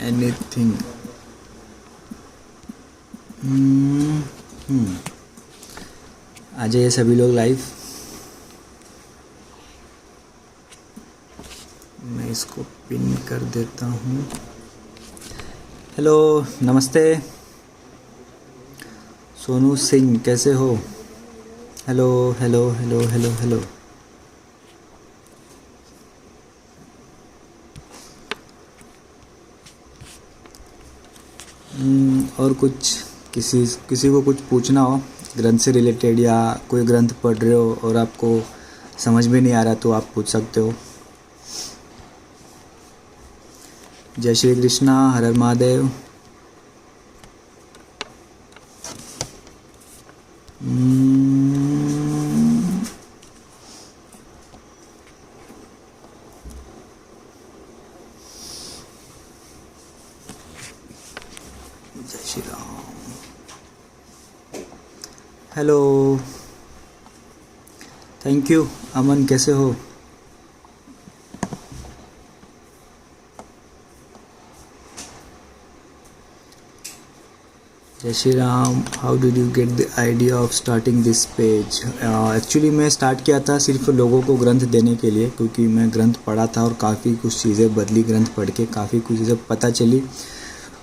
Anything. आ जाइए सभी लोग लाइव। मैं इसको पिन कर देता हूँ। हेलो, नमस्ते सोनू सिंह, कैसे हो? Hello hello hello hello hello. और कुछ किसी किसी को कुछ पूछना हो ग्रंथ से रिलेटेड, या कोई ग्रंथ पढ़ रहे हो और आपको समझ में नहीं आ रहा तो आप पूछ सकते हो। जय श्री कृष्णा, हर हर महादेव। जय Shri Ram. Hello, thank you. Aman, कैसे हो? जय Shri Ram. How did you get the idea of starting this page? Actually मैं स्टार्ट किया था सिर्फ लोगों को ग्रंथ देने के लिए, क्योंकि मैं ग्रंथ पढ़ा था और काफ़ी कुछ चीज़ें बदली ग्रंथ पढ़ के, काफ़ी कुछ चीज़ें पता चली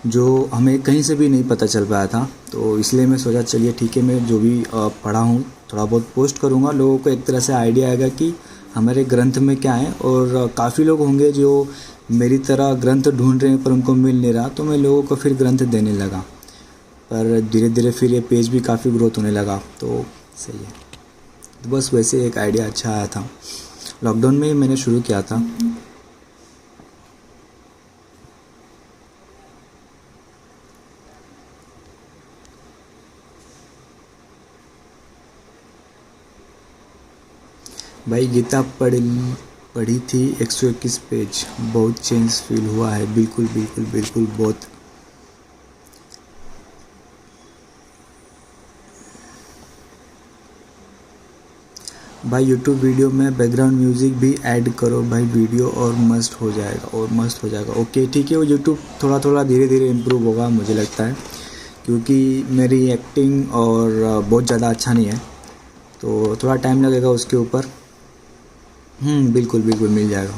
जो हमें कहीं से भी नहीं पता चल पाया था। तो इसलिए मैं सोचा चलिए ठीक है, मैं जो भी पढ़ा हूँ थोड़ा बहुत पोस्ट करूँगा, लोगों को एक तरह से आइडिया आएगा कि हमारे ग्रंथ में क्या है। और काफ़ी लोग होंगे जो मेरी तरह ग्रंथ ढूंढ रहे हैं पर उनको मिल नहीं रहा, तो मैं लोगों को फिर ग्रंथ देने लगा। पर धीरे धीरे फिर ये पेज भी काफ़ी ग्रोथ होने लगा, तो सही है। तो बस वैसे एक आइडिया अच्छा आया था, लॉकडाउन में ही मैंने शुरू किया था। भाई गीता पढ़ी थी 121 पेज, बहुत चेंज फील हुआ है। बिल्कुल बिल्कुल बिल्कुल, बहुत। भाई यूट्यूब वीडियो में बैकग्राउंड म्यूज़िक भी ऐड करो भाई, वीडियो और मस्त हो जाएगा, और मस्त हो जाएगा। ओके ठीक है, वो यूट्यूब थोड़ा थोड़ा धीरे धीरे इम्प्रूव होगा मुझे लगता है, क्योंकि मेरी एक्टिंग और बहुत ज़्यादा अच्छा नहीं है, तो थोड़ा टाइम लगेगा उसके ऊपर। बिल्कुल बिल्कुल मिल जाएगा।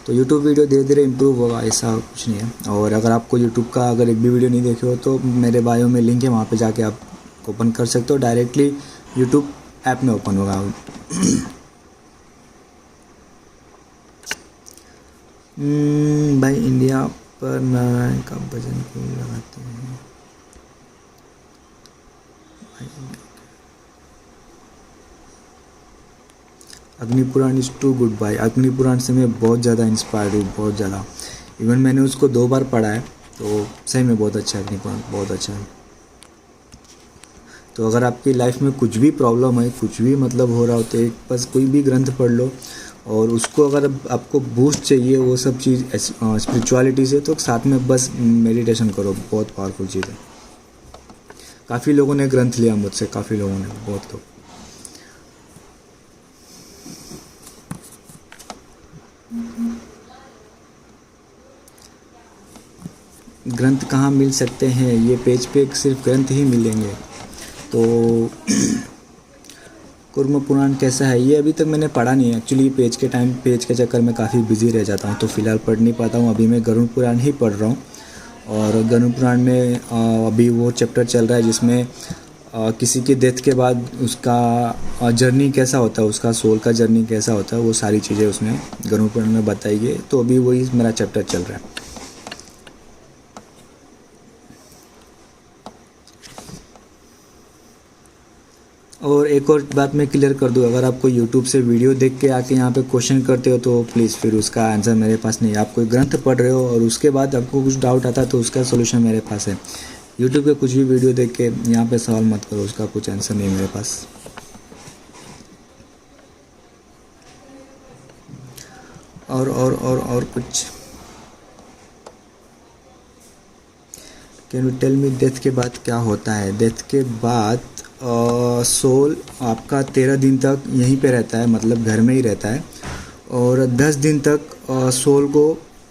तो यूट्यूब वीडियो धीरे धीरे इम्प्रूव होगा, ऐसा कुछ नहीं है। और अगर आपको यूट्यूब का अगर एक भी वीडियो नहीं देखे हो तो मेरे बायो में लिंक है, वहाँ पे जाके आप ओपन कर सकते हो, डायरेक्टली यूट्यूब ऐप में ओपन होगा। भाई इंडिया पर नारायण का भजन क्यों लगाते हैं? अग्निपुराण इज़ टू गुड भाई। अग्निपुराण से मैं बहुत ज़्यादा इंस्पायर्ड हूँ, बहुत ज़्यादा। इवन मैंने उसको 2 बार पढ़ा है, तो सही में बहुत अच्छा है अग्निपुराण, बहुत अच्छा है। तो अगर आपकी लाइफ में कुछ भी प्रॉब्लम है, कुछ भी मतलब हो रहा हो, तो एक बस कोई भी ग्रंथ पढ़ लो, और उसको अगर आपको बूस्ट चाहिए वो सब चीज़ स्पिरिचुअलिटी से, तो साथ में बस मेडिटेशन करो, बहुत पावरफुल चीज़ है। काफ़ी लोगों ने ग्रंथ लिया मुझसे, काफ़ी लोगों ने, बहुत लोग। ग्रंथ कहाँ मिल सकते हैं? ये पेज पे सिर्फ ग्रंथ ही मिलेंगे। तो कुर्म पुराण कैसा है? ये अभी तक मैंने पढ़ा नहीं है एक्चुअली, पेज के चक्कर में काफ़ी बिजी रह जाता हूँ, तो फ़िलहाल पढ़ नहीं पाता हूँ। अभी मैं गरुड़ पुराण ही पढ़ रहा हूँ, और गरुड़ पुराण में अभी वो चैप्टर चल रहा है जिसमें किसी की डेथ के बाद उसका जर्नी कैसा होता है, उसका सोल का जर्नी कैसा होता है, वो सारी चीज़ें उसमें गरुड़ पुराण में बताई गई। तो अभी वही मेरा चैप्टर चल रहा है। और एक और बात मैं क्लियर कर दूं, अगर आपको YouTube से वीडियो देख के आके यहाँ पे क्वेश्चन करते हो तो प्लीज़ फिर उसका आंसर मेरे पास नहीं है। आप कोई ग्रंथ पढ़ रहे हो और उसके बाद आपको कुछ डाउट आता है तो उसका सोल्यूशन मेरे पास है। YouTube पे कुछ भी वीडियो देख के यहाँ पे सवाल मत करो, उसका कुछ आंसर नहीं है मेरे पास। और कुछ can you tell me, death के बाद क्या होता है? डेथ के बाद सोल आपका 13 दिन तक यहीं पे रहता है, मतलब घर में ही रहता है, और 10 दिन तक सोल को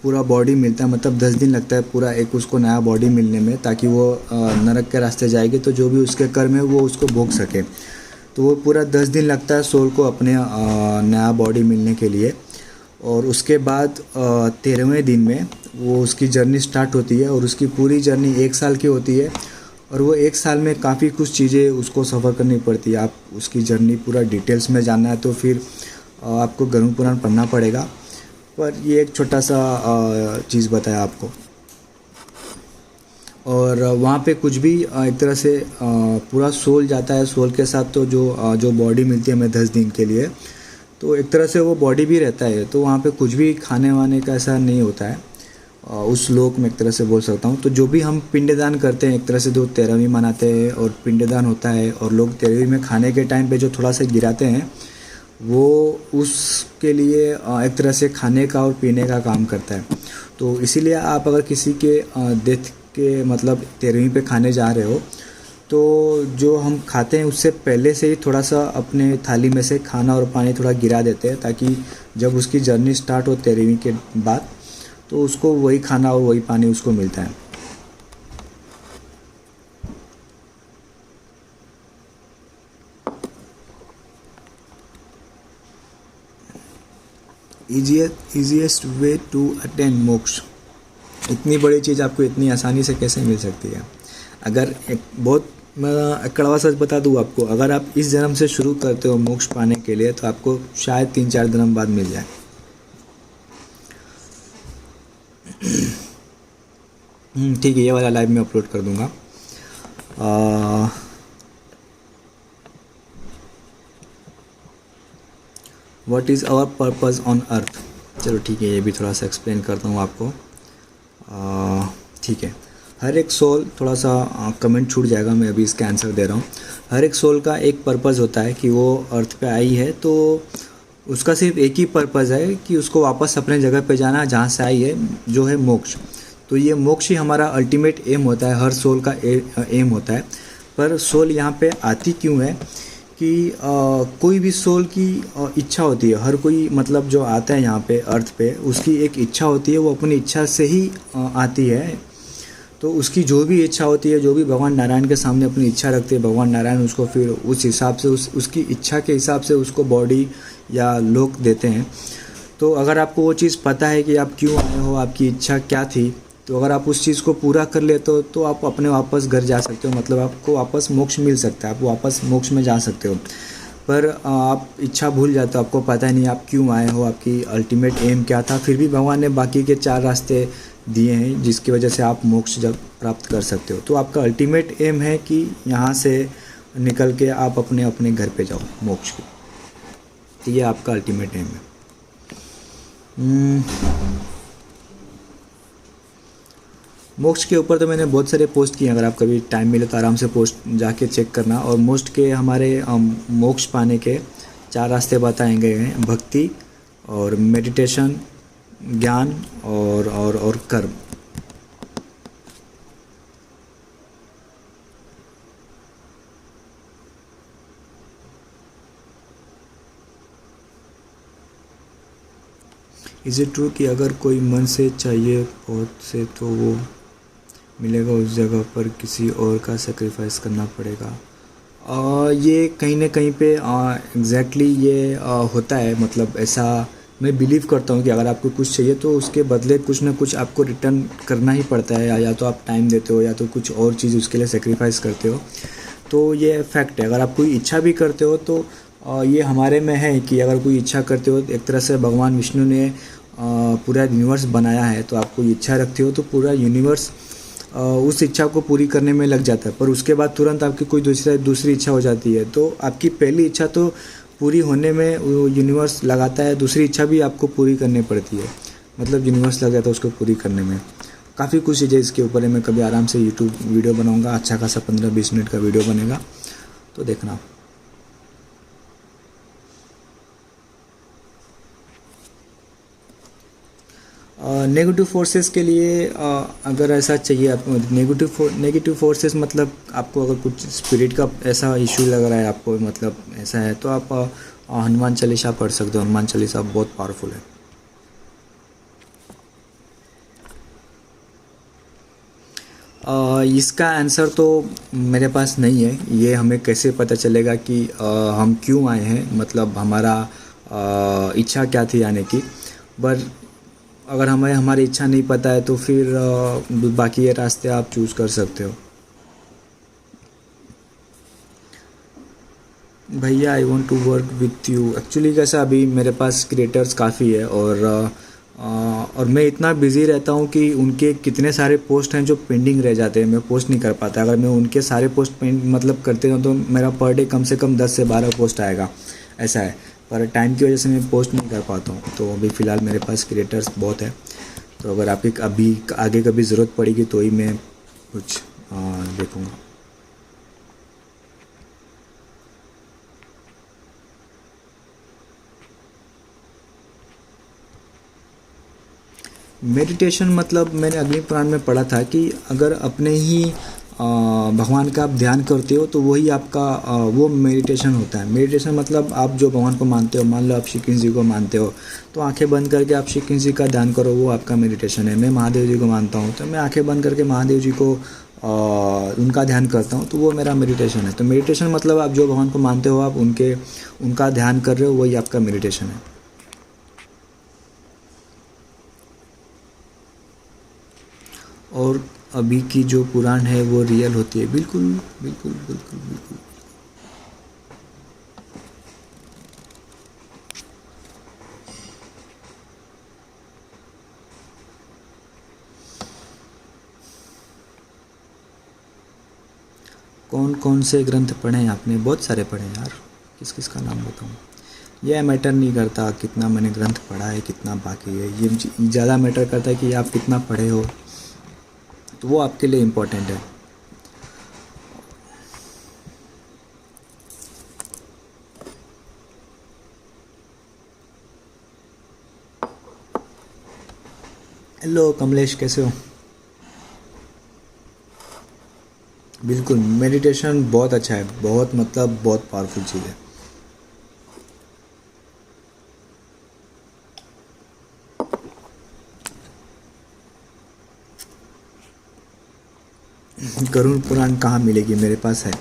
पूरा बॉडी मिलता है, मतलब 10 दिन लगता है पूरा एक उसको नया बॉडी मिलने में, ताकि वो नरक के रास्ते जाएगी तो जो भी उसके कर्म है वो उसको भोग सके। तो वो पूरा 10 दिन लगता है सोल को अपने नया बॉडी मिलने के लिए। और उसके बाद 13वें दिन में वो उसकी जर्नी स्टार्ट होती है और उसकी पूरी जर्नी 1 साल की होती है। और वो 1 साल में काफ़ी कुछ चीज़ें उसको सफ़र करनी पड़ती है। आप उसकी जर्नी पूरा डिटेल्स में जानना है तो फिर आपको गरुड़ पुराण पढ़ना पड़ेगा, पर ये एक छोटा सा चीज़ बताया आपको। और वहाँ पे कुछ भी एक तरह से पूरा सोल जाता है, सोल के साथ तो जो बॉडी मिलती है हमें 10 दिन के लिए, तो एक तरह से वो बॉडी भी रहता है। तो वहाँ पे कुछ भी खाने वाने का ऐसा नहीं होता है उस लोक में, एक तरह से बोल सकता हूँ। तो जो भी हम पिंडदान करते हैं, एक तरह से जो 13वीं मनाते हैं और पिंडदान होता है, और लोग 13वीं में खाने के टाइम पे जो थोड़ा सा गिराते हैं वो उसके लिए एक तरह से खाने का और पीने का काम करता है। तो इसीलिए आप अगर किसी के डेथ के मतलब 13वीं पे खाने जा रहे हो तो जो हम खाते हैं उससे पहले से ही थोड़ा सा अपने थाली में से खाना और पानी थोड़ा गिरा देते हैं, ताकि जब उसकी जर्नी स्टार्ट हो 13वीं के बाद तो उसको वही खाना और वही पानी उसको मिलता है। ईजीएस्ट वे टू अटेन मोक्ष। इतनी बड़ी चीज़ आपको इतनी आसानी से कैसे मिल सकती है? अगर एक बहुत मैं कड़वा सच बता दूँ आपको, अगर आप इस जन्म से शुरू करते हो मोक्ष पाने के लिए तो आपको शायद 3-4 जन्म बाद मिल जाए। ठीक है, ये वाला लाइव में अपलोड कर दूंगा। What is our purpose on earth. चलो ठीक है, ये भी थोड़ा सा एक्सप्लेन करता हूँ आपको। ठीक है, हर एक सोल, थोड़ा सा कमेंट छूट जाएगा, मैं अभी इसका आंसर दे रहा हूँ। हर एक सोल का एक पर्पज़ होता है कि वो अर्थ पे आई है, तो उसका सिर्फ एक ही पर्पज़ है कि उसको वापस अपने जगह पे जाना जहाँ से आई है, जो है मोक्ष। तो ये मोक्ष ही हमारा अल्टीमेट एम होता है, हर सोल का एम होता है। पर सोल यहाँ पे आती क्यों है कि कोई भी सोल की इच्छा होती है। हर कोई मतलब जो आता है यहाँ पे अर्थ पे, उसकी एक इच्छा होती है, वो अपनी इच्छा से ही आती है। तो उसकी जो भी इच्छा होती है, जो भी भगवान नारायण के सामने अपनी इच्छा रखते हैं, भगवान नारायण उसको फिर उस हिसाब से उसकी इच्छा के हिसाब से उसको बॉडी या लोक देते हैं। तो अगर आपको वो चीज़ पता है कि आप क्यों आए हो, आपकी इच्छा क्या थी, तो अगर आप उस चीज़ को पूरा कर लेते हो तो आप अपने वापस घर जा सकते हो, मतलब आपको वापस मोक्ष मिल सकता है, आप वापस मोक्ष में जा सकते हो। पर आप इच्छा भूल जाते हो, आपको पता ही नहीं आप क्यों आए हो, आपकी अल्टीमेट एम क्या था। फिर भी भगवान ने बाकी के 4 रास्ते दिए हैं जिसकी वजह से आप मोक्ष जब प्राप्त कर सकते हो। तो आपका अल्टीमेट एम है कि यहाँ से निकल के आप अपने अपने घर पे जाओ मोक्ष की। तो ये आपका अल्टीमेट एम है। मोक्ष के ऊपर तो मैंने बहुत सारे पोस्ट किए, अगर आप कभी टाइम मिले तो आराम से पोस्ट जाके चेक करना। और मोस्ट के हमारे मोक्ष पाने के 4 रास्ते बताए गए हैं, भक्ति और मेडिटेशन, ज्ञान और कर्म। इज़ इट ट्रू कि अगर कोई मन से चाहिए बहुत से तो वो मिलेगा, उस जगह पर किसी और का सेक्रीफाइस करना पड़ेगा? ये कहीं ना कहीं पे एग्जैक्टली ये होता है। मतलब ऐसा मैं बिलीव करता हूँ कि अगर आपको कुछ चाहिए तो उसके बदले कुछ ना कुछ आपको रिटर्न करना ही पड़ता है, या तो आप टाइम देते हो या तो कुछ और चीज़ उसके लिए सेक्रीफाइस करते हो। तो ये फैक्ट है। अगर आप कोई इच्छा भी करते हो तो ये हमारे में है कि अगर कोई इच्छा करते हो, एक तरह से भगवान विष्णु ने पूरा यूनिवर्स बनाया है, तो आप कोई इच्छा रखते हो तो पूरा यूनिवर्स उस इच्छा को पूरी करने में लग जाता है। पर उसके बाद तुरंत आपकी कोई दूसरी इच्छा हो जाती है, तो आपकी पहली इच्छा तो पूरी होने में यूनिवर्स लगाता है, दूसरी इच्छा भी आपको पूरी करनी पड़ती है, मतलब यूनिवर्स लग जाता है उसको पूरी करने में। काफ़ी कुछ चीज़ें इसके ऊपर है, मैं कभी आराम से यूट्यूब वीडियो बनाऊँगा, अच्छा खासा 15-20 मिनट का वीडियो बनेगा, तो देखना। नेगेटिव फोर्सेस के लिए अगर ऐसा चाहिए आपको, नेगेटिव फोर्सेस मतलब आपको अगर कुछ स्पिरिट का ऐसा इशू लग रहा है आपको, मतलब ऐसा है, तो आप हनुमान चालीसा पढ़ सकते हो। हनुमान चालीसा बहुत पावरफुल है। इसका आंसर तो मेरे पास नहीं है। ये हमें कैसे पता चलेगा कि हम क्यों आए हैं, मतलब हमारा इच्छा क्या थी आने की। पर अगर हमें हमारी इच्छा नहीं पता है तो फिर बाकी ये रास्ते आप चूज़ कर सकते हो। भैया I want to work with you. Actually कैसा, अभी मेरे पास क्रिएटर्स काफ़ी है और मैं इतना बिज़ी रहता हूँ कि उनके कितने सारे पोस्ट हैं जो पेंडिंग रह जाते हैं, मैं पोस्ट नहीं कर पाता। अगर मैं उनके सारे पोस्ट मतलब करते हूँ तो मेरा पर डे कम से कम 10 से 12 पोस्ट आएगा, ऐसा है। पर टाइम की वजह से मैं पोस्ट नहीं कर पाता हूँ। तो अभी फ़िलहाल मेरे पास क्रिएटर्स बहुत है, तो अगर आपकी अभी आगे कभी ज़रूरत पड़ेगी तो ही मैं कुछ देखूँगा। मेडिटेशन मतलब मैंने अग्नि पुराण में पढ़ा था कि अगर अपने ही भगवान का आप ध्यान करते हो तो वही आपका वो मेडिटेशन होता है। मेडिटेशन मतलब आप जो भगवान को मानते हो, मान लो आप श्री कृष्ण जी को मानते हो तो आंखें बंद करके आप श्री कृष्ण जी का ध्यान करो, वो आपका मेडिटेशन है। मैं महादेव जी को मानता हूँ तो मैं आंखें बंद करके महादेव जी को उनका ध्यान करता हूँ, तो वो मेरा मेडिटेशन है। तो मेडिटेशन मतलब आप जो भगवान को मानते हो आप उनका ध्यान कर रहे हो, वही आपका मेडिटेशन है। और अभी की जो पुराण है वो रियल होती है। बिल्कुल बिल्कुल बिल्कुल बिल्कुल। कौन कौन से ग्रंथ पढ़े हैं आपने? बहुत सारे पढ़े हैं यार, किस किस का नाम बताऊँ। यह मैटर नहीं करता कितना मैंने ग्रंथ पढ़ा है, कितना बाकी है। ये ज़्यादा मैटर करता है कि आप कितना पढ़े हो, तो वो आपके लिए इम्पोर्टेंट है। हेलो कमलेश, कैसे हो? बिल्कुल, मेडिटेशन बहुत अच्छा है, बहुत मतलब बहुत पावरफुल चीज़ है। गरुड़ पुराण कहाँ मिलेगी? मेरे पास है।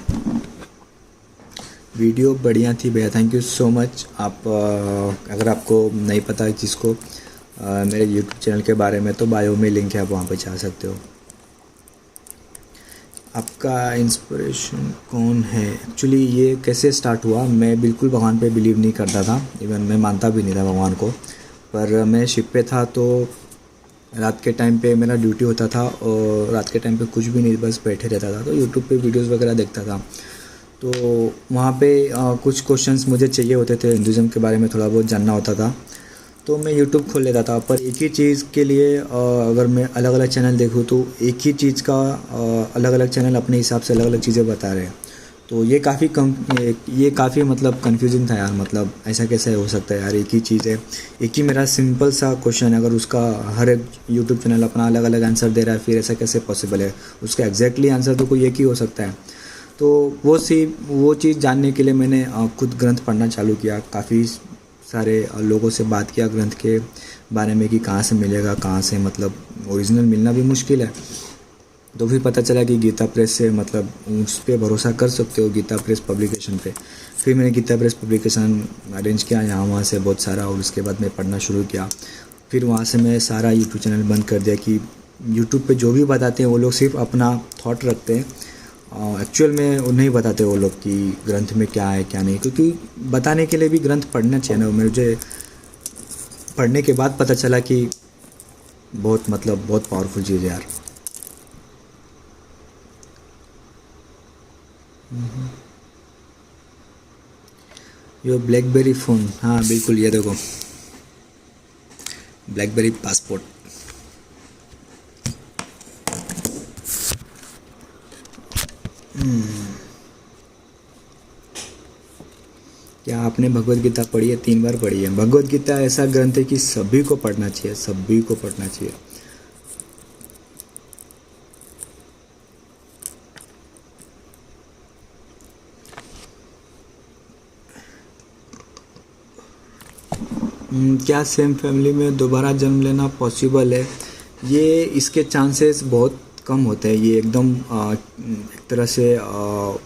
वीडियो बढ़िया थी भैया, थैंक यू सो मच। आप अगर आपको नहीं पता है जिसको मेरे यूट्यूब चैनल के बारे में, तो बायो में लिंक है, आप वहाँ पे जा सकते हो। आपका इंस्पिरेशन कौन है? एक्चुअली ये कैसे स्टार्ट हुआ, मैं बिल्कुल भगवान पे बिलीव नहीं करता था, इवन मैं मानता भी नहीं था भगवान को। पर मैं शिप पे था तो रात के टाइम पे मेरा ड्यूटी होता था और रात के टाइम पे कुछ भी नहीं, बस बैठे रहता था, तो यूट्यूब पे वीडियोस वगैरह देखता था। तो वहाँ पे कुछ क्वेश्चंस मुझे चाहिए होते थे, हिंदुज़म के बारे में थोड़ा बहुत जानना होता था, तो मैं यूट्यूब खोल लेता था। पर एक ही चीज़ के लिए अगर मैं अलग अलग चैनल देखूँ तो एक ही चीज़ का अलग अलग चैनल अपने हिसाब से अलग अलग चीज़ें बता रहे हैं। तो ये काफ़ी मतलब कन्फ्यूजिंग था यार, मतलब ऐसा कैसे हो सकता है यार, एक ही चीज़ है, एक ही मेरा सिंपल सा क्वेश्चन है, अगर उसका हर एक यूट्यूब चैनल अपना अलग अलग आंसर दे रहा है, फिर ऐसा कैसे पॉसिबल है? उसका एग्जैक्टली आंसर तो कोई एक ही हो सकता है। तो वो चीज़ जानने के लिए मैंने खुद ग्रंथ पढ़ना चालू किया, काफ़ी सारे लोगों से बात किया ग्रंथ के बारे में कि कहाँ से मिलेगा, कहाँ से, मतलब ओरिजिनल मिलना भी मुश्किल है। तो फिर पता चला कि गीता प्रेस से, मतलब उस पर भरोसा कर सकते हो, गीता प्रेस पब्लिकेशन पे। फिर मैंने गीता प्रेस पब्लिकेशन अरेंज किया यहाँ वहाँ से बहुत सारा, और उसके बाद मैं पढ़ना शुरू किया। फिर वहाँ से मैं सारा यूट्यूब चैनल बंद कर दिया कि यूट्यूब पे जो भी बताते हैं वो लोग सिर्फ अपना थॉट रखते हैं, एक्चुअल में वो नहीं बताते वो लोग कि ग्रंथ में क्या है क्या नहीं। क्योंकि बताने के लिए भी ग्रंथ पढ़ना चाहिए ना। मुझे पढ़ने के बाद पता चला कि बहुत मतलब बहुत पावरफुल चीज़ है यार। यो ब्लैकबेरी फ़ोन, हाँ बिल्कुल, ये देखो ब्लैकबेरी पासपोर्ट। क्या आपने भगवत गीता पढ़ी है? 3 बार पढ़ी है। भगवत गीता ऐसा ग्रंथ है कि सभी को पढ़ना चाहिए, सभी को पढ़ना चाहिए। क्या सेम फैमिली में दोबारा जन्म लेना पॉसिबल है? ये इसके चांसेस बहुत कम होता है। ये एकदम एक तरह से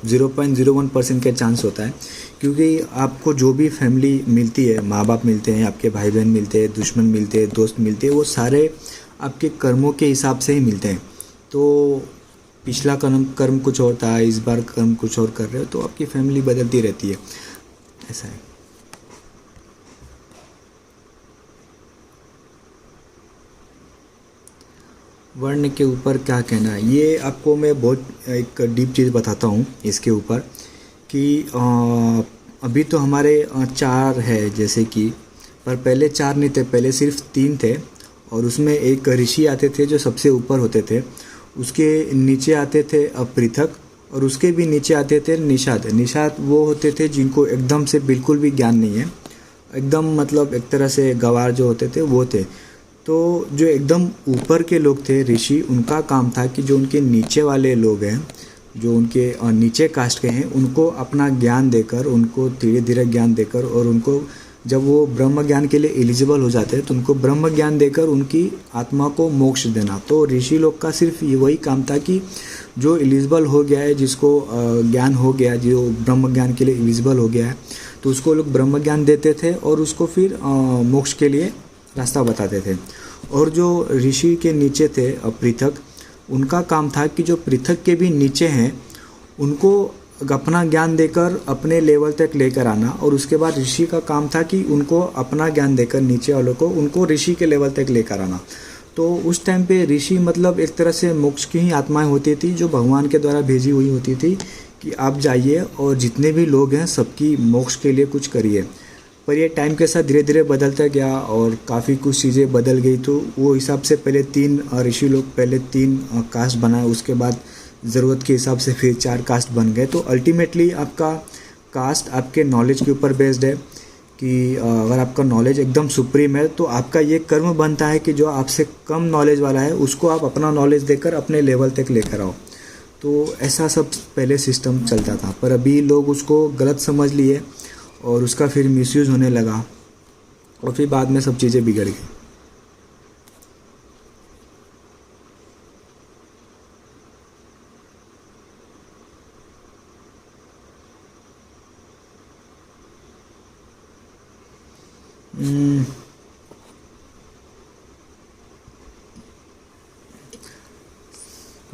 0.01% के चांस होता है, क्योंकि आपको जो भी फैमिली मिलती है, माँ बाप मिलते हैं, आपके भाई बहन मिलते हैं, दुश्मन मिलते हैं, दोस्त मिलते हैं, वो सारे आपके कर्मों के हिसाब से ही मिलते हैं। तो पिछला कर्म कर्म कुछ और था, इस बार कर्म कुछ और कर रहे हो, तो आपकी फैमिली बदलती रहती है, ऐसा है। वर्ण के ऊपर क्या कहना है, ये आपको मैं बहुत एक डीप चीज़ बताता हूँ इसके ऊपर कि अभी तो हमारे चार है जैसे कि, पर पहले चार नहीं थे, पहले सिर्फ तीन थे। और उसमें एक ऋषि आते थे जो सबसे ऊपर होते थे, उसके नीचे आते थे पृथक, और उसके भी नीचे आते थे निषाद। निषाद वो होते थे जिनको एकदम से बिल्कुल भी ज्ञान नहीं है, एकदम मतलब एक तरह से गंवार जो होते थे वो थे। तो जो एकदम ऊपर के लोग थे ऋषि, उनका काम था कि जो उनके नीचे वाले लोग हैं, जो उनके नीचे कास्ट के हैं, उनको अपना ज्ञान देकर, उनको धीरे धीरे ज्ञान देकर, और उनको जब वो ब्रह्म ज्ञान के लिए एलिजिबल हो जाते हैं तो उनको ब्रह्म ज्ञान देकर उनकी आत्मा को मोक्ष देना। तो ऋषि लोग का सिर्फ वही काम था कि जो एलिजिबल हो गया है, जिसको ज्ञान हो गया, जो ब्रह्म ज्ञान के लिए एलिजिबल हो गया है, तो उसको लोग ब्रह्म ज्ञान देते थे और उसको फिर मोक्ष के लिए रास्ता बताते थे। और जो ऋषि के नीचे थे पृथक, उनका काम था कि जो पृथक के भी नीचे हैं उनको अपना ज्ञान देकर अपने लेवल तक लेकर आना, और उसके बाद ऋषि का काम था कि उनको अपना ज्ञान देकर नीचे वालों को उनको ऋषि के लेवल तक लेकर आना। तो उस टाइम पे ऋषि मतलब एक तरह से मोक्ष की ही आत्माएं होती थी, जो भगवान के द्वारा भेजी हुई होती थी कि आप जाइए और जितने भी लोग हैं सबकी मोक्ष के लिए कुछ करिए। पर ये टाइम के साथ धीरे धीरे बदलता गया और काफ़ी कुछ चीज़ें बदल गई। तो वो हिसाब से पहले तीन ऋषि लोग पहले तीन कास्ट बनाए, उसके बाद ज़रूरत के हिसाब से फिर चार कास्ट बन गए। तो अल्टीमेटली आपका कास्ट आपके नॉलेज के ऊपर बेस्ड है कि अगर आपका नॉलेज एकदम सुप्रीम है तो आपका ये कर्म बनता है कि जो आपसे कम नॉलेज वाला है उसको आप अपना नॉलेज देकर अपने लेवल तक लेकर आओ। तो ऐसा सब पहले सिस्टम चलता था, पर अभी लोग उसको गलत समझ लिए और उसका फिर मिसयूज़ होने लगा, और फिर बाद में सब चीज़ें बिगड़ गई।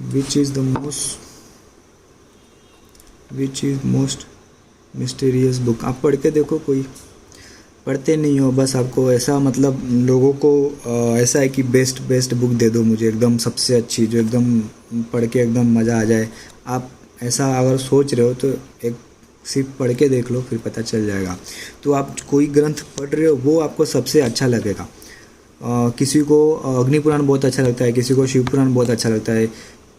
Which is most mysterious book. आप पढ़ के देखो, कोई पढ़ते नहीं हो, बस आपको ऐसा मतलब लोगों को ऐसा है कि बेस्ट बुक दे दो मुझे, एकदम सबसे अच्छी, जो एकदम पढ़ के एकदम मज़ा आ जाए। आप ऐसा अगर सोच रहे हो तो एक सिर्फ पढ़ के देख लो, फिर पता चल जाएगा। तो आप कोई ग्रंथ पढ़ रहे हो वो आपको सबसे अच्छा लगेगा। किसी को अग्नि पुराण बहुत अच्छा लगता है, किसी को शिव पुराण बहुत अच्छा लगता है,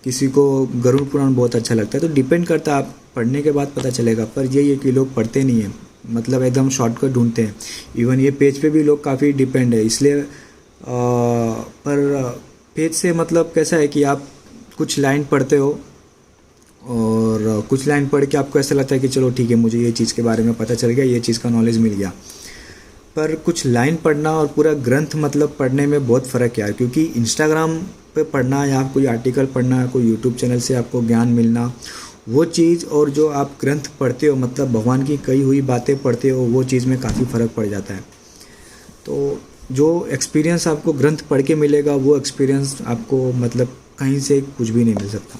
किसी को गरुड़ पुराण बहुत अच्छा लगता है। तो डिपेंड करता है, आप पढ़ने के बाद पता चलेगा। पर यही है कि लोग पढ़ते नहीं हैं, मतलब एकदम शॉर्टकट ढूंढते हैं। इवन ये पेज पे भी लोग काफ़ी डिपेंड है, इसलिए पर पेज से मतलब कैसा है कि आप कुछ लाइन पढ़ते हो और कुछ लाइन पढ़ के आपको ऐसा लगता है कि चलो ठीक है, मुझे ये चीज़ के बारे में पता चल गया, ये चीज़ का नॉलेज मिल गया। पर कुछ लाइन पढ़ना और पूरा ग्रंथ मतलब पढ़ने में बहुत फ़र्क है, क्योंकि इंस्टाग्राम पे पढ़ना या कोई आर्टिकल पढ़ना, कोई यूट्यूब चैनल से आपको ज्ञान मिलना, वो चीज़ और जो आप ग्रंथ पढ़ते हो, मतलब भगवान की कही हुई बातें पढ़ते हो, वो चीज़ में काफ़ी फ़र्क पड़ जाता है। तो जो एक्सपीरियंस आपको ग्रंथ पढ़ के मिलेगा, वो एक्सपीरियंस आपको मतलब कहीं से कुछ भी नहीं मिल सकता।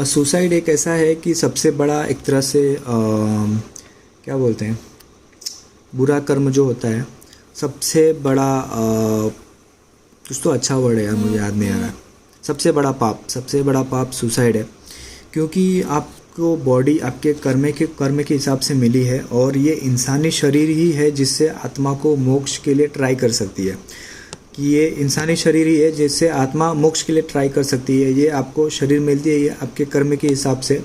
सुसाइड एक ऐसा है कि सबसे बड़ा एक तरह से क्या बोलते हैं, बुरा कर्म जो होता है, सबसे बड़ा कुछ तो अच्छा वर्ड है यार, मुझे याद नहीं आ रहा। सबसे बड़ा पाप सुसाइड है, क्योंकि आपको बॉडी आपके कर्म के हिसाब से मिली है, और ये इंसानी शरीर ही है जिससे आत्मा को मोक्ष के लिए ट्राई कर सकती है। कि ये इंसानी शरीर ही है जिससे आत्मा मोक्ष के लिए ट्राई कर सकती है। ये आपको शरीर मिलती है ये आपके कर्म के हिसाब से।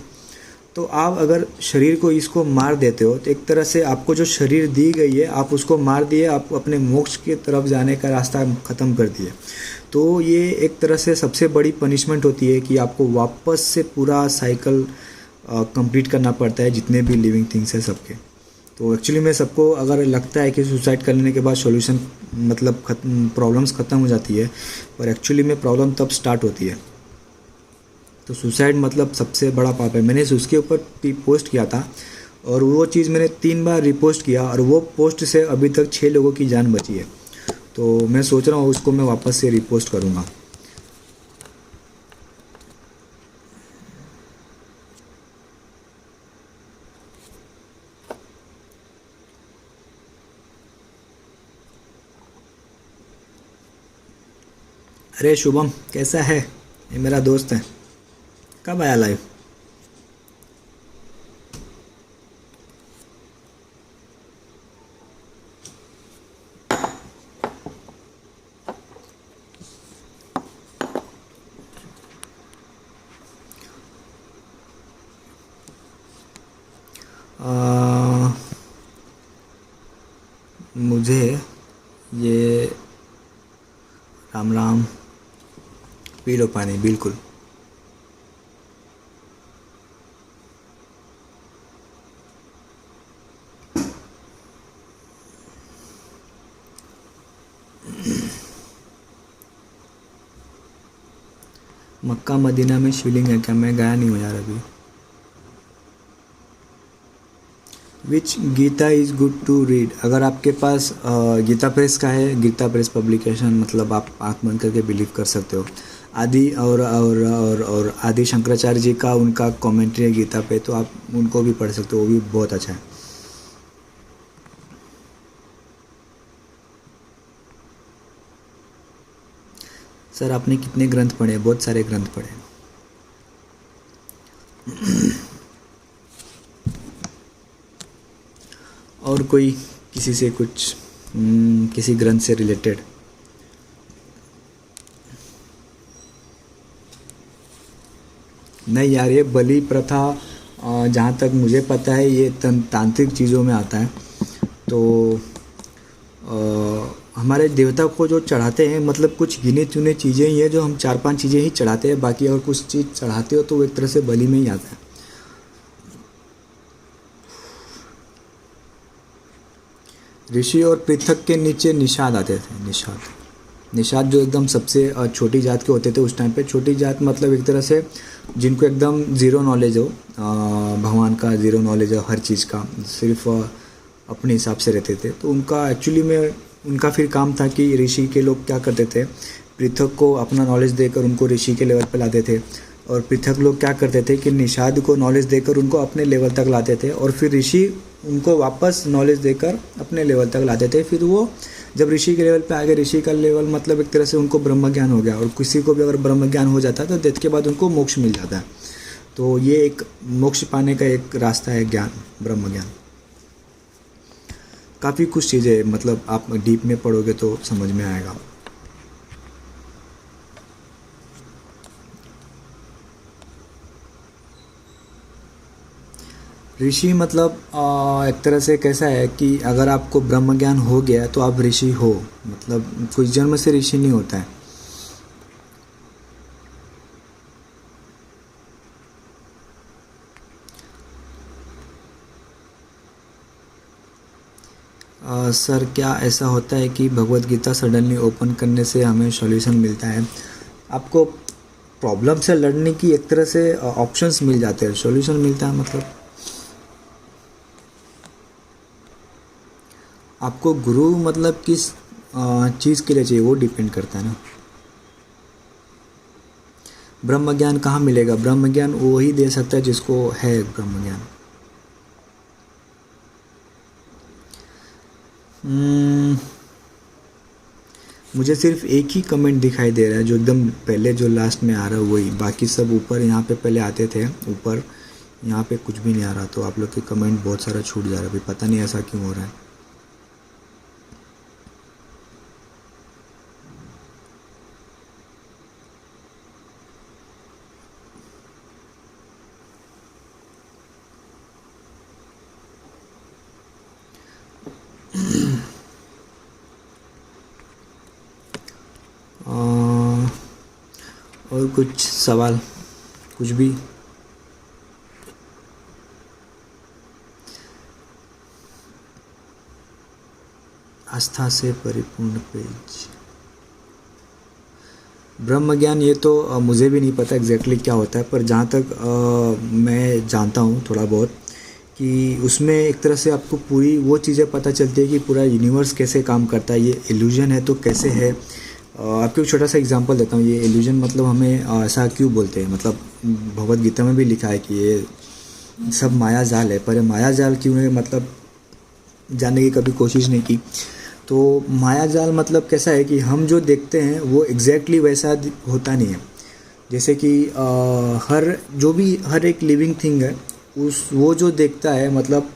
तो आप अगर शरीर को इसको मार देते हो तो एक तरह से आपको जो शरीर दी गई है आप उसको मार दिए, आप अपने मोक्ष की तरफ जाने का रास्ता ख़त्म कर दिए। तो ये एक तरह से सबसे बड़ी पनिशमेंट होती है कि आपको वापस से पूरा साइकिल कंप्लीट करना पड़ता है, जितने भी लिविंग थिंग्स है सबके। तो एक्चुअली में सबको अगर लगता है कि सुसाइड करने के बाद सॉल्यूशन मतलब प्रॉब्लम्स ख़त्म हो जाती है, पर एक्चुअली में प्रॉब्लम तब स्टार्ट होती है। तो सुसाइड मतलब सबसे बड़ा पाप है। मैंने उसके ऊपर पोस्ट किया था और वो चीज़ मैंने 3 बार रिपोस्ट किया और वो पोस्ट से अभी तक 6 लोगों की जान बची है। तो मैं सोच रहा हूँ उसको मैं वापस से रिपोस्ट करूँगा। अरे शुभम कैसा है? ये मेरा दोस्त है। कब आया लाइव? मुझे ये राम राम। पी लो पानी, बिल्कुल। मक्का मदीना में शिवलिंग है क्या? मैं गया नहीं हूँ यार अभी। Which Gita is good to read? अगर आपके पास गीता प्रेस का है, गीता प्रेस पब्लिकेशन, मतलब आप आँख बंद करके बिलीव कर सकते हो। आदि और आदि शंकराचार्य जी का उनका कमेंट्री है गीता पे, तो आप उनको भी पढ़ सकते हो, वो भी बहुत अच्छा है। सर आपने कितने ग्रंथ पढ़े? बहुत सारे ग्रंथ पढ़े। और कोई किसी से कुछ किसी ग्रंथ से रिलेटेड? नहीं यार, ये बलि प्रथा जहाँ तक मुझे पता है ये तांत्रिक चीज़ों में आता है। तो हमारे देवता को जो चढ़ाते हैं, मतलब कुछ गिने चुने चीज़ें ही है जो हम 4-5 चीज़ें ही चढ़ाते हैं, बाकी अगर कुछ चीज़ चढ़ाते हो तो वो एक तरह से बलि में ही आता है। ऋषि और पृथक के नीचे निषाद आते थे। निषाद जो एकदम सबसे छोटी जात के होते थे उस टाइम पे। छोटी जात मतलब एक तरह से जिनको एकदम ज़ीरो नॉलेज हो, भगवान का ज़ीरो नॉलेज हो, हर चीज़ का सिर्फ अपने हिसाब से रहते थे। तो उनका एक्चुअली में उनका फिर काम था कि ऋषि के लोग क्या करते थे, पृथक को अपना नॉलेज देकर उनको ऋषि के लेवल पर लाते थे, और पृथक लोग क्या करते थे कि निषाद को नॉलेज देकर उनको अपने लेवल तक लाते थे, और फिर ऋषि उनको वापस नॉलेज देकर अपने लेवल तक लाते थे। फिर वो जब ऋषि के लेवल पे आ गए, ऋषि का लेवल मतलब एक तरह से उनको ब्रह्म ज्ञान हो गया, और किसी को भी अगर ब्रह्म ज्ञान हो जाता है तो डेथ के बाद उनको मोक्ष मिल जाता है। तो ये एक मोक्ष पाने का एक रास्ता है, ज्ञान, ब्रह्म ज्ञान। काफ़ी कुछ चीज़ें, मतलब आप डीप में पढ़ोगे तो समझ में आएगा। ऋषि मतलब एक तरह से कैसा है कि अगर आपको ब्रह्म ज्ञान हो गया तो आप ऋषि हो, मतलब कुछ जन्म से ऋषि नहीं होता है। सर क्या ऐसा होता है कि भगवत गीता सडनली ओपन करने से हमें सॉल्यूशन मिलता है? आपको प्रॉब्लम से लड़ने की एक तरह से ऑप्शंस मिल जाते हैं, सॉल्यूशन मिलता है मतलब आपको गुरु मतलब किस चीज़ के लिए चाहिए वो डिपेंड करता है ना। ब्रह्म ज्ञान कहाँ मिलेगा? ब्रह्म ज्ञान वो ही दे सकता है जिसको है ब्रह्म ज्ञान। मुझे सिर्फ एक ही कमेंट दिखाई दे रहा है जो एकदम पहले जो लास्ट में आ रहा है वही, बाकी सब ऊपर यहाँ पे पहले आते थे ऊपर, यहाँ पे कुछ भी नहीं आ रहा। तो आप लोग के कमेंट बहुत सारा छूट जा रहा है अभी, पता नहीं ऐसा क्यों हो रहा है। और कुछ सवाल, कुछ भी? आस्था से परिपूर्ण पेज। ब्रह्म ज्ञान, ये तो मुझे भी नहीं पता एग्जैक्टली क्या होता है, पर जहाँ तक मैं जानता हूँ थोड़ा बहुत, कि उसमें एक तरह से आपको पूरी वो चीज़ें पता चलती है कि पूरा यूनिवर्स कैसे काम करता है, ये इल्यूजन है तो कैसे है। आपको एक छोटा सा एग्जांपल देता हूँ। ये इल्यूजन मतलब हमें ऐसा क्यों बोलते हैं, मतलब भगवत गीता में भी लिखा है कि ये सब माया जाल है, पर ये माया जाल क्यों है, मतलब जानने की कभी कोशिश नहीं की। तो माया जाल मतलब कैसा है कि हम जो देखते हैं वो एग्जैक्टली वैसा होता नहीं है। जैसे कि हर एक लिविंग थिंग है, उस वो जो देखता है, मतलब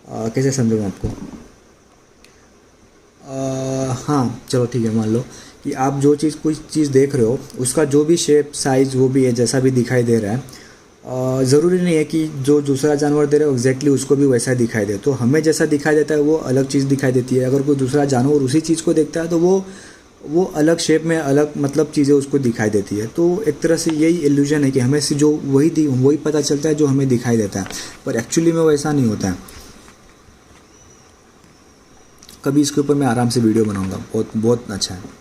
कैसे समझूँ आपको। हाँ चलो ठीक है, मान लो कि आप जो चीज़ कोई चीज़ देख रहे हो, उसका जो भी शेप साइज़ वो भी है, जैसा भी दिखाई दे रहा है, ज़रूरी नहीं है कि जो दूसरा जानवर दे रहा है एग्जैक्टली उसको भी वैसा दिखाई दे। तो हमें जैसा दिखाई देता है वो अलग चीज़ दिखाई देती है। अगर कोई दूसरा जानवर उसी चीज़ को देखता है तो वो अलग शेप में अलग मतलब चीज़ें उसको दिखाई देती है। तो एक तरह से यही इल्यूजन है कि हमें से जो वही पता चलता है जो हमें दिखाई देता है, पर एक्चुअली में वैसा नहीं होता है। कभी इसके ऊपर मैं आराम से वीडियो बनाऊंगा, बहुत बहुत अच्छा है।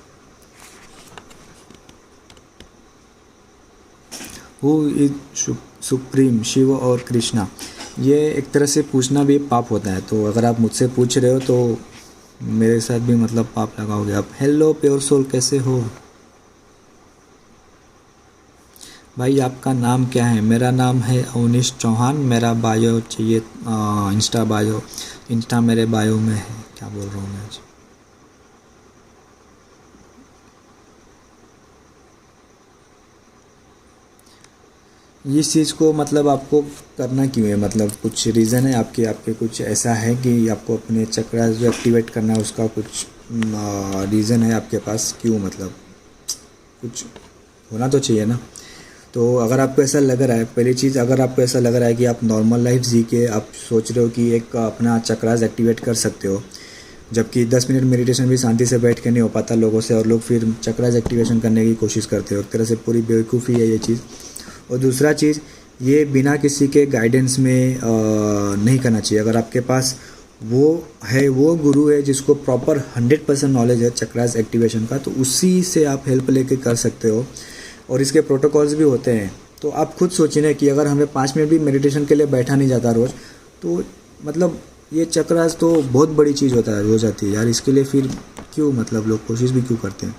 हु इज सुप्रीम, शिव और कृष्णा, ये एक तरह से पूछना भी पाप होता है। तो अगर आप मुझसे पूछ रहे हो तो मेरे साथ भी मतलब पाप लगाओगे आप। हेलो प्योर सोल, कैसे हो भाई? आपका नाम क्या है? मेरा नाम है अवनीश चौहान। मेरा बायो चाहिए, इंस्टा मेरे बायो में है। क्या बोल रहा हूँ मैं आज? इस चीज़ को मतलब आपको करना क्यों है, मतलब कुछ रीज़न है आपके कुछ ऐसा है कि आपको अपने चक्रास जो एक्टिवेट करना है उसका कुछ रीज़न है आपके पास? क्यों, मतलब कुछ होना तो चाहिए ना। तो अगर आपको ऐसा लग रहा है, पहली चीज़, अगर आपको ऐसा लग रहा है कि आप नॉर्मल लाइफ जी के आप सोच रहे हो कि एक अपना चक्रास एक्टिवेट कर सकते हो, जबकि 10 मिनट मेडिटेशन भी शांति से बैठ के नहीं हो पाता लोगों से, और लोग फिर चक्रास एक्टिवेशन करने की कोशिश करते हो, एक तरह से पूरी बेवकूफ़ी है ये चीज़। और दूसरा चीज़, ये बिना किसी के गाइडेंस में नहीं करना चाहिए। अगर आपके पास वो गुरु है जिसको प्रॉपर 100% नॉलेज है चक्रास एक्टिवेशन का, तो उसी से आप हेल्प लेके कर सकते हो। और इसके प्रोटोकॉल्स भी होते हैं। तो आप खुद सोचिए ना कि अगर हमें 5 मिनट भी मेडिटेशन के लिए बैठा नहीं जाता रोज़, तो मतलब ये चक्रास तो बहुत बड़ी चीज़ हो जाती है यार। इसके लिए फिर क्यों, मतलब लोग कोशिश भी क्यों करते हैं?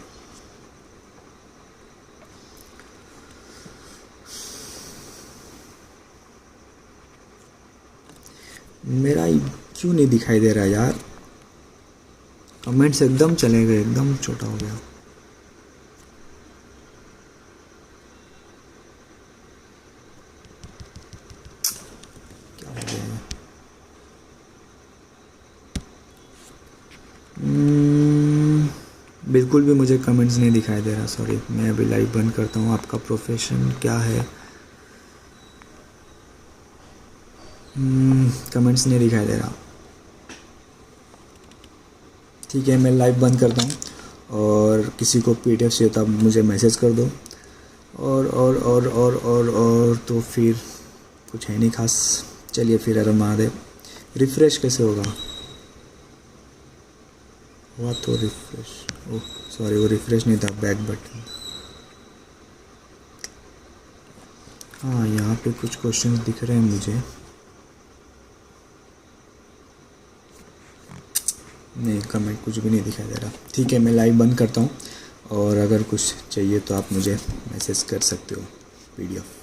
मेरा क्यों नहीं दिखाई दे रहा यार? कमेंट्स एकदम चले गए, एकदम छोटा हो गया। क्या हो गया? बिल्कुल भी मुझे कमेंट्स नहीं दिखाई दे रहा, सॉरी। मैं अभी लाइव बंद करता हूँ। आपका प्रोफेशन क्या है? कमेंट्स नहीं दिखाई दे रहा। ठीक है, मैं लाइव बंद करता हूँ। और किसी को PDF चाहिए तो आप मुझे मैसेज कर दो। और तो फिर कुछ है नहीं खास। चलिए फिर, हर महादेव। रिफ़्रेश कैसे होगा? हुआ तो रिफ़्रेश, ओह सॉरी, वो रिफ़्रेश नहीं था, बैक बटन। हाँ, यहाँ पे कुछ क्वेश्चंस दिख रहे हैं मुझे। नहीं, कमेंट कुछ भी नहीं दिखाई दे रहा। ठीक है, मैं लाइव बंद करता हूँ। और अगर कुछ चाहिए तो आप मुझे मैसेज कर सकते हो PDF।